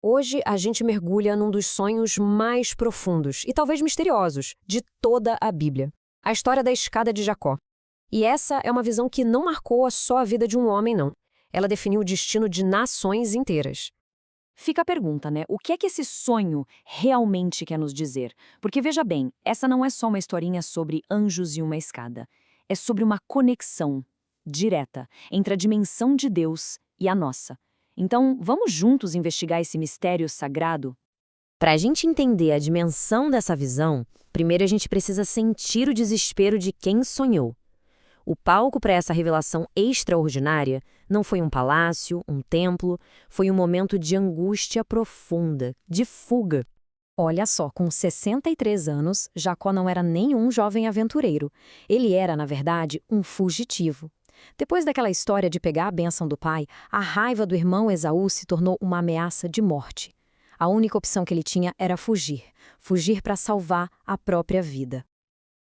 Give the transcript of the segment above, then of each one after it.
Hoje a gente mergulha num dos sonhos mais profundos e talvez misteriosos de toda a Bíblia, a história da escada de Jacó. E essa é uma visão que não marcou só a vida de um homem, não. Ela definiu o destino de nações inteiras. Fica a pergunta, né? O que é que esse sonho realmente quer nos dizer? Porque veja bem, essa não é só uma historinha sobre anjos e uma escada. É sobre uma conexão direta entre a dimensão de Deus e a nossa. Então, vamos juntos investigar esse mistério sagrado? Para a gente entender a dimensão dessa visão, primeiro a gente precisa sentir o desespero de quem sonhou. O palco para essa revelação extraordinária não foi um palácio, um templo, foi um momento de angústia profunda, de fuga. Olha só, com 63 anos, Jacó não era nenhum jovem aventureiro. Ele era, na verdade, um fugitivo. Depois daquela história de pegar a bênção do pai, a raiva do irmão Esaú se tornou uma ameaça de morte. A única opção que ele tinha era fugir, fugir para salvar a própria vida.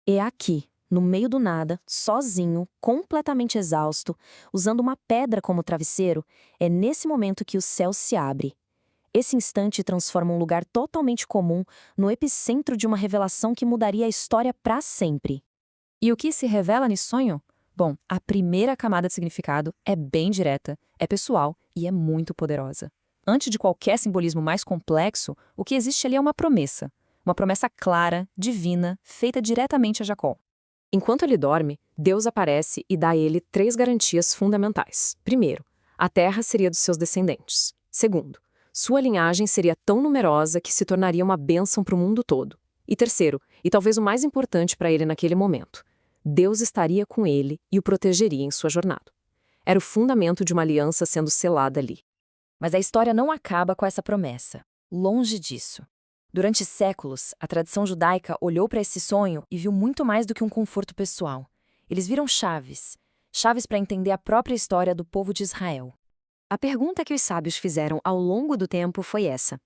É aqui, no meio do nada, sozinho, completamente exausto, usando uma pedra como travesseiro, é nesse momento que o céu se abre. Esse instante transforma um lugar totalmente comum no epicentro de uma revelação que mudaria a história para sempre. E o que se revela nesse sonho? Bom, a primeira camada de significado é bem direta, é pessoal e é muito poderosa. Antes de qualquer simbolismo mais complexo, o que existe ali é uma promessa clara, divina, feita diretamente a Jacó. Enquanto ele dorme, Deus aparece e dá a ele 3 garantias fundamentais. Primeiro, a terra seria dos seus descendentes. Segundo, sua linhagem seria tão numerosa que se tornaria uma bênção para o mundo todo. E terceiro, e talvez o mais importante para ele naquele momento, Deus estaria com ele e o protegeria em sua jornada. Era o fundamento de uma aliança sendo selada ali. Mas a história não acaba com essa promessa. Longe disso. Durante séculos, a tradição judaica olhou para esse sonho e viu muito mais do que um conforto pessoal. Eles viram chaves para entender a própria história do povo de Israel. A pergunta que os sábios fizeram ao longo do tempo foi essa: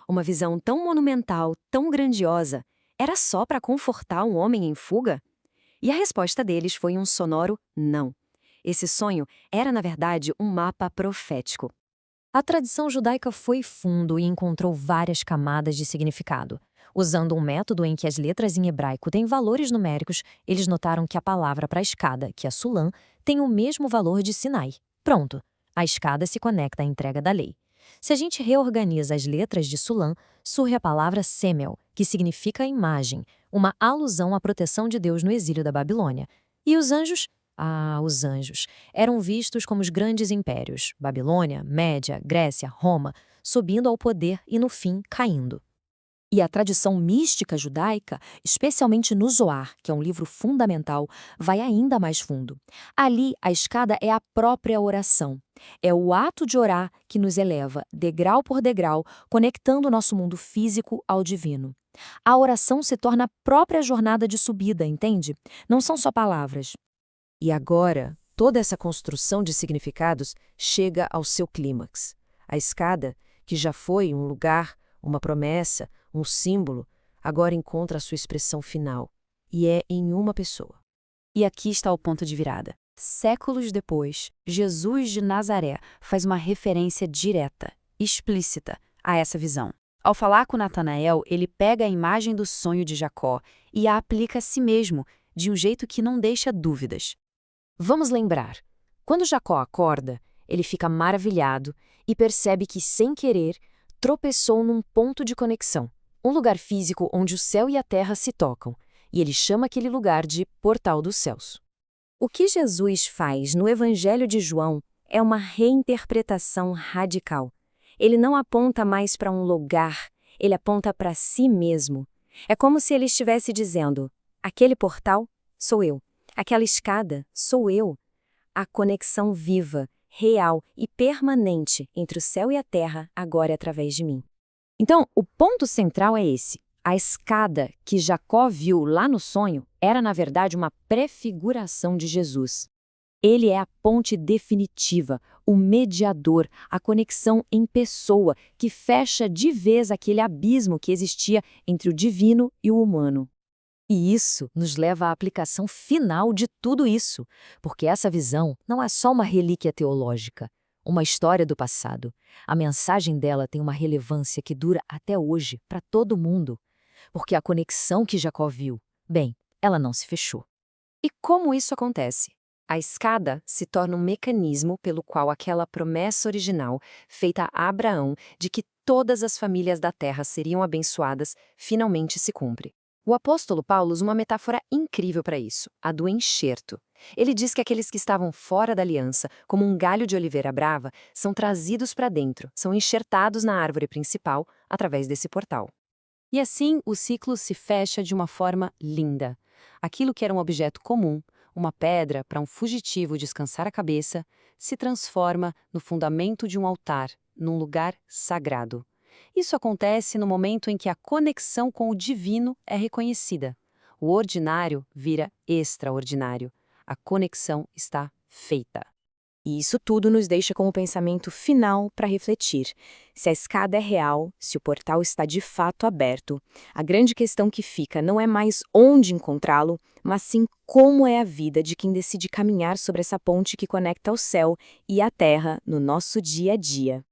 uma visão tão monumental, tão grandiosa, era só para confortar um homem em fuga? E a resposta deles foi um sonoro não. Esse sonho era, na verdade, um mapa profético. A tradição judaica foi fundo e encontrou várias camadas de significado. Usando um método em que as letras em hebraico têm valores numéricos, eles notaram que a palavra para a escada, que é Sulam, tem o mesmo valor de Sinai. Pronto, a escada se conecta à entrega da lei. Se a gente reorganiza as letras de Sulam, surge a palavra Semel, que significa imagem, uma alusão à proteção de Deus no exílio da Babilônia. E os anjos? Os anjos eram vistos como os grandes impérios, Babilônia, Média, Grécia, Roma, subindo ao poder e, no fim, caindo. E a tradição mística judaica, especialmente no Zoar, que é um livro fundamental, vai ainda mais fundo. Ali, a escada é a própria oração. É o ato de orar que nos eleva, degrau por degrau, conectando o nosso mundo físico ao divino. A oração se torna a própria jornada de subida, entende? Não são só palavras. E agora, toda essa construção de significados chega ao seu clímax. A escada, que já foi um lugar, uma promessa, um símbolo, agora encontra a sua expressão final, e é em uma pessoa. E aqui está o ponto de virada. Séculos depois, Jesus de Nazaré faz uma referência direta, explícita, a essa visão. Ao falar com Natanael, ele pega a imagem do sonho de Jacó e a aplica a si mesmo, de um jeito que não deixa dúvidas. Vamos lembrar, quando Jacó acorda, ele fica maravilhado e percebe que, sem querer, tropeçou num ponto de conexão, um lugar físico onde o céu e a terra se tocam, e ele chama aquele lugar de Portal dos Céus. O que Jesus faz no Evangelho de João é uma reinterpretação radical. Ele não aponta mais para um lugar, ele aponta para si mesmo. É como se ele estivesse dizendo: aquele portal sou eu, aquela escada sou eu. A conexão viva, real e permanente entre o céu e a terra agora é através de mim. Então, o ponto central é esse. A escada que Jacó viu lá no sonho era, na verdade, uma prefiguração de Jesus. Ele é a ponte definitiva, o mediador, a conexão em pessoa que fecha de vez aquele abismo que existia entre o divino e o humano. E isso nos leva à aplicação final de tudo isso, porque essa visão não é só uma relíquia teológica. uma história do passado. A mensagem dela tem uma relevância que dura até hoje para todo mundo, porque a conexão que Jacó viu, bem, ela não se fechou. E como isso acontece? A escada se torna um mecanismo pelo qual aquela promessa original, feita a Abraão, de que todas as famílias da terra seriam abençoadas, finalmente se cumpre. O apóstolo Paulo usa uma metáfora incrível para isso, a do enxerto. Ele diz que aqueles que estavam fora da aliança, como um galho de oliveira brava, são trazidos para dentro, são enxertados na árvore principal através desse portal. E assim o ciclo se fecha de uma forma linda. Aquilo que era um objeto comum, uma pedra para um fugitivo descansar a cabeça, se transforma no fundamento de um altar, num lugar sagrado. Isso acontece no momento em que a conexão com o divino é reconhecida. O ordinário vira extraordinário. A conexão está feita. E isso tudo nos deixa com o pensamento final para refletir. Se a escada é real, se o portal está de fato aberto, a grande questão que fica não é mais onde encontrá-lo, mas sim como é a vida de quem decide caminhar sobre essa ponte que conecta o céu e a terra no nosso dia a dia.